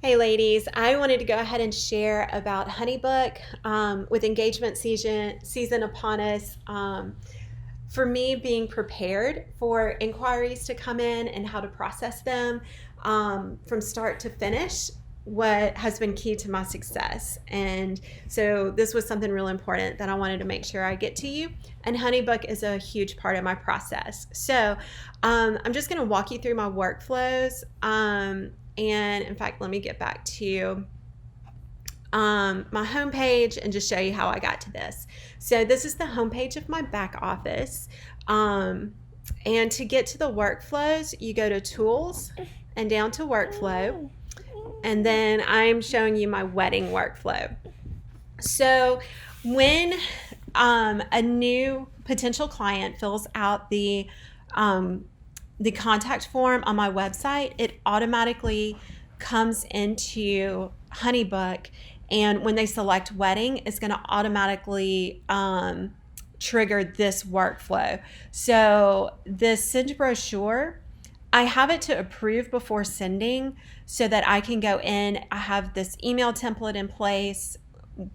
Hey ladies, I wanted to go ahead and share about HoneyBook with engagement season upon us. For me, being prepared for inquiries to come in and how to process them from start to finish, what has been key to my success. And so this was something real important that I wanted to make sure I get to you. And HoneyBook is a huge part of my process. So I'm just going to walk you through my workflows. And in fact, let me get back to my homepage and just show you how I got to this. So this is the homepage of my back office. And to get to the workflows, you go to Tools and down to Workflow. And then I'm showing you my wedding workflow. So when a new potential client fills out the contact form on my website, it automatically comes into HoneyBook, and when they select wedding, it's going to automatically trigger this workflow. So this send brochure, I have it to approve before sending so that I can go in. I have this email template in place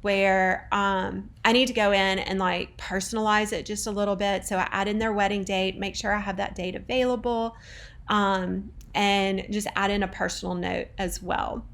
where I need to go in and like personalize it just a little bit. So I add in their wedding date, make sure I have that date available, and just add in a personal note as well.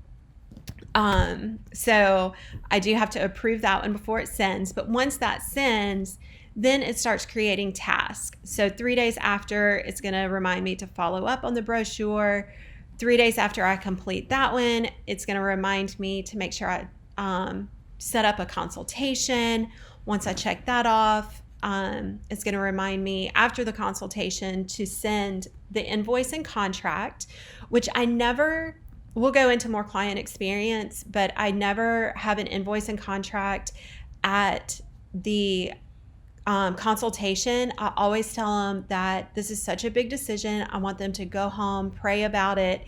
So I do have to approve that one before it sends, but once that sends, then it starts creating tasks. So 3 days after, it's going to remind me to follow up on the brochure. 3 days after I complete that one, it's going to remind me to make sure I set up a consultation. Once I check that off, it's going to remind me after the consultation to send the invoice and contract, which I never we'll go into more client experience, but I never have an invoice and contract at the consultation. I always tell them that this is such a big decision. I want them to go home, pray about it,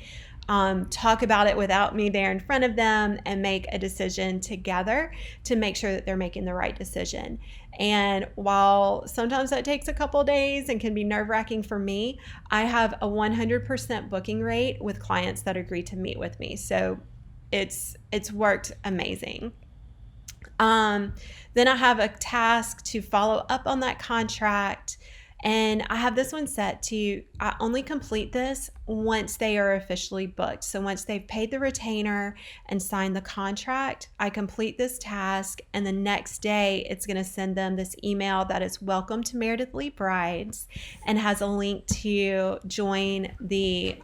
talk about it without me there in front of them, and make a decision together to make sure that they're making the right decision. And while sometimes that takes a couple days and can be nerve-wracking for me, I have a 100% booking rate with clients that agree to meet with me. So it's worked amazing. Then I have a task to follow up on that contract. And I have this one set to, I only complete this once they are officially booked. So once they've paid the retainer and signed the contract, I complete this task. And the next day, it's going to send them this email that is welcome to Meredith Lee Brides and has a link to join the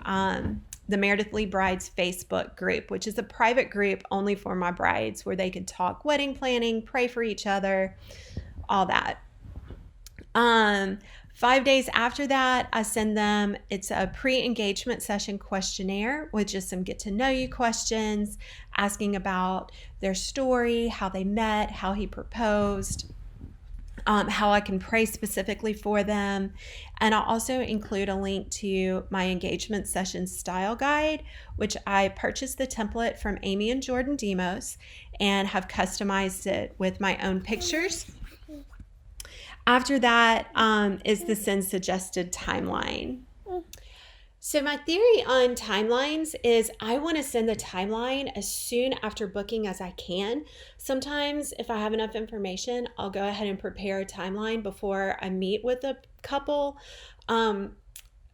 Meredith Lee Brides Facebook group, which is a private group only for my brides where they can talk wedding planning, pray for each other, all that. 5 days after that, I send them, it's a pre-engagement session questionnaire with just some get to know you questions, asking about their story, how they met, how he proposed, how I can pray specifically for them. And I'll also include a link to my engagement session style guide, which I purchased the template from Amy and Jordan Demos and have customized it with my own pictures. After that is the send suggested timeline. So my theory on timelines is I want to send the timeline as soon after booking as I can. Sometimes if I have enough information, I'll go ahead and prepare a timeline before I meet with a couple,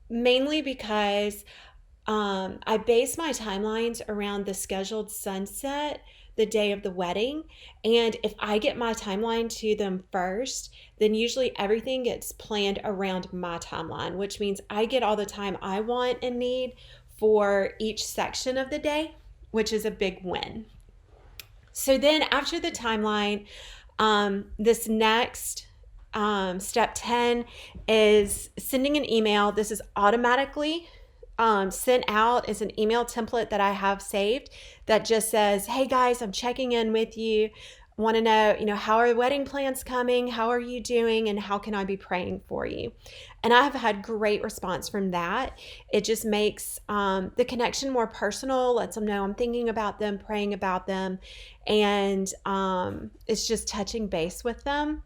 mainly because I base my timelines around the scheduled sunset the day of the wedding. And if I get my timeline to them first, then usually everything gets planned around my timeline, which means I get all the time I want and need for each section of the day, which is a big win. So then after the timeline, this next step 10 is sending an email. This is automatically sent out as an email template that I have saved that just says, hey guys, I'm checking in with you. Want to know, how are the wedding plans coming? How are you doing? And how can I be praying for you? And I have had great response from that. It just makes the connection more personal, lets them know I'm thinking about them, praying about them. And it's just touching base with them.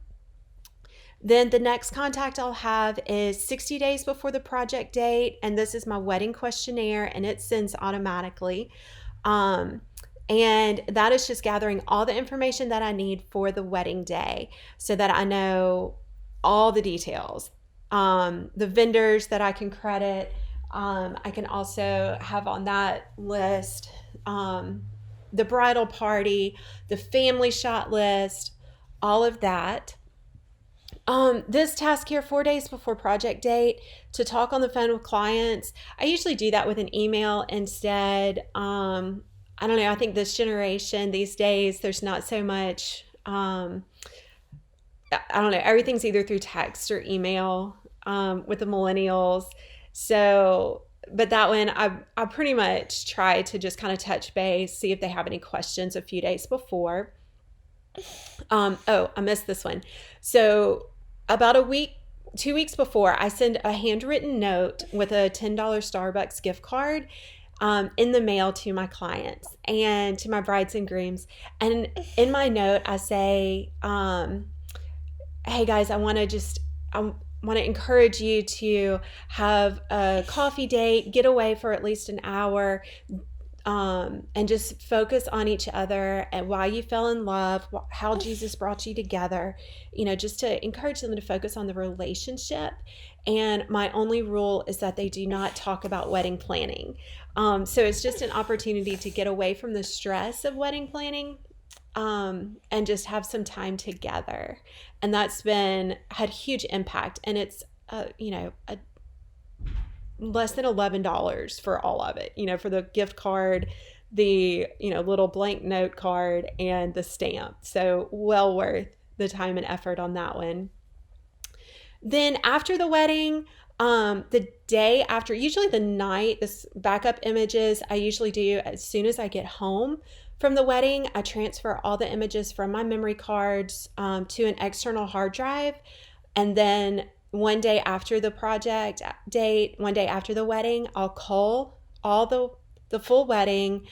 Then the next contact I'll have is 60 days before the project date, and this is my wedding questionnaire, and it sends automatically. Um, and that is just gathering all the information that I need for the wedding day so that I know all the details. The vendors that I can credit, I can also have on that list the bridal party, the family shot list, all of that. This task here, 4 days before project date, to talk on the phone with clients. I usually do that with an email instead. I don't know. I think this generation these days, there's not so much. I don't know. Everything's either through text or email with the millennials. So, but that one, I pretty much try to just kind of touch base, see if they have any questions a few days before. Oh, I missed this one. So about a week, 2 weeks before, I send a handwritten note with a $10 Starbucks gift card in the mail to my clients and to my brides and grooms. And in my note, I say, hey guys, I want to encourage you to have a coffee date, get away for at least an hour, and just focus on each other and why you fell in love, how Jesus brought you together, just to encourage them to focus on the relationship. And my only rule is that they do not talk about wedding planning. So it's just an opportunity to get away from the stress of wedding planning, and just have some time together. And that's had huge impact. And it's, less than $11 for all of it, for the gift card, the, little blank note card, and the stamp. So well worth the time and effort on that one. Then after the wedding, the day after, usually the night, this backup images I usually do as soon as I get home from the wedding. I transfer all the images from my memory cards to an external hard drive. And then one day after the project date, one day after the wedding, I'll cull all the full wedding.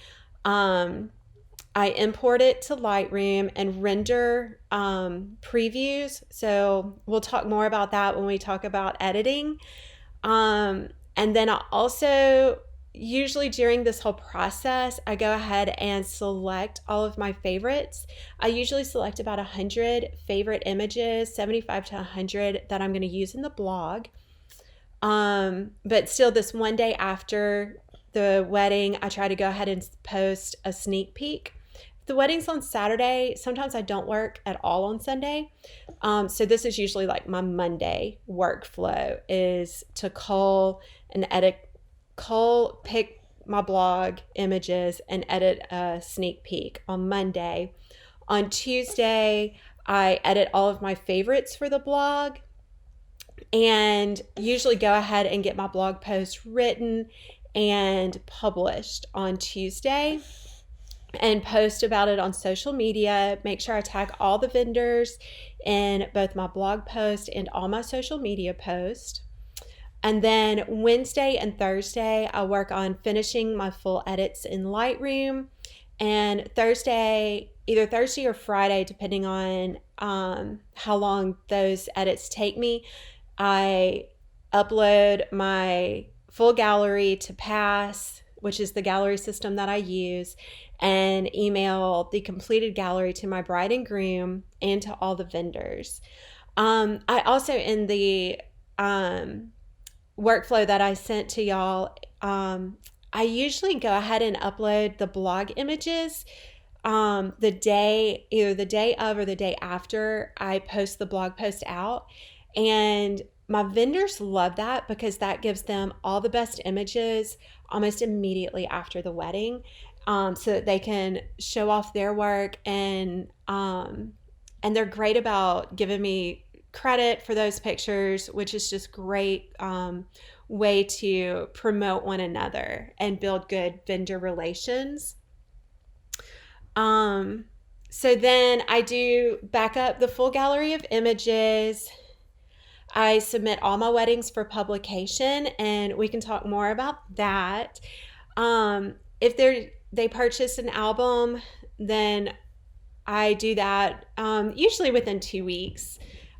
I import it to Lightroom and render previews. So we'll talk more about that when we talk about editing. And then I also, usually during this whole process, I go ahead and select all of my favorites. I usually select about 100 favorite images, 75 to 100 that I'm going to use in the blog. But still, this one day after the wedding, I try to go ahead and post a sneak peek. The wedding's on Saturday. Sometimes I don't work at all on Sunday. So this is usually like my Monday workflow, is to cull and pick my blog images and edit a sneak peek on Monday. On Tuesday, I edit all of my favorites for the blog and usually go ahead and get my blog post written and published on Tuesday, and post about it on social media. Make sure I tag all the vendors in both my blog post and all my social media posts. And then Wednesday and Thursday, I work on finishing my full edits in Lightroom. And either Thursday or Friday, depending on how long those edits take me, I upload my full gallery to Pass, which is the gallery system that I use, and email the completed gallery to my bride and groom and to all the vendors. I also, in the workflow that I sent to y'all, I usually go ahead and upload the blog images either the day of or the day after I post the blog post out. And my vendors love that because that gives them all the best images almost immediately after the wedding, so that they can show off their work, and they're great about giving me credit for those pictures, which is just great way to promote one another and build good vendor relations. So then I do back up the full gallery of images. I submit all my weddings for publication, and we can talk more about that. If they purchase an album, then I do that usually within 2 weeks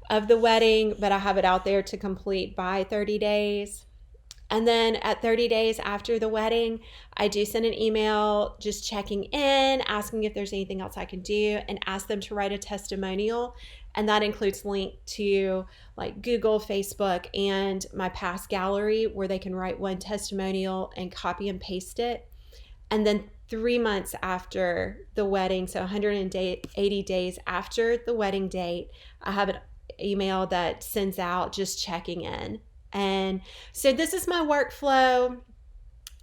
of the wedding, but I have it out there to complete by 30 days. And then at 30 days after the wedding, I do send an email just checking in, asking if there's anything else I can do, and ask them to write a testimonial. And that includes link to like Google, Facebook, and my past gallery where they can write one testimonial and copy and paste it. And then 3 months after the wedding, so 180 days after the wedding date, I have an email that sends out just checking in. And so this is my workflow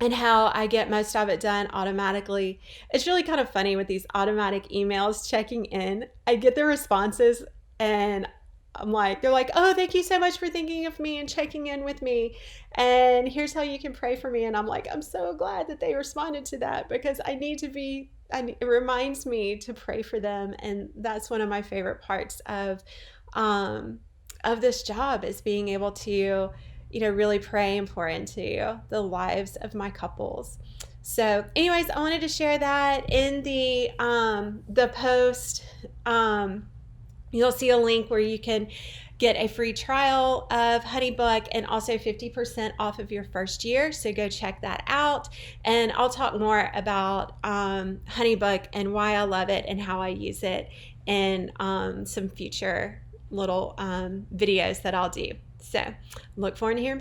and how I get most of it done automatically. It's really kind of funny with these automatic emails checking in. I get the responses and I'm like, they're like, oh, thank you so much for thinking of me and checking in with me. And here's how you can pray for me. And I'm like, I'm so glad that they responded to that because it reminds me to pray for them. And that's one of my favorite parts of this job is being able to, really pray and pour into the lives of my couples. So anyways, I wanted to share that in the post. You'll see a link where you can get a free trial of HoneyBook and also 50% off of your first year. So go check that out. And I'll talk more about HoneyBook and why I love it and how I use it in some future little videos that I'll do. So look forward to hearing back.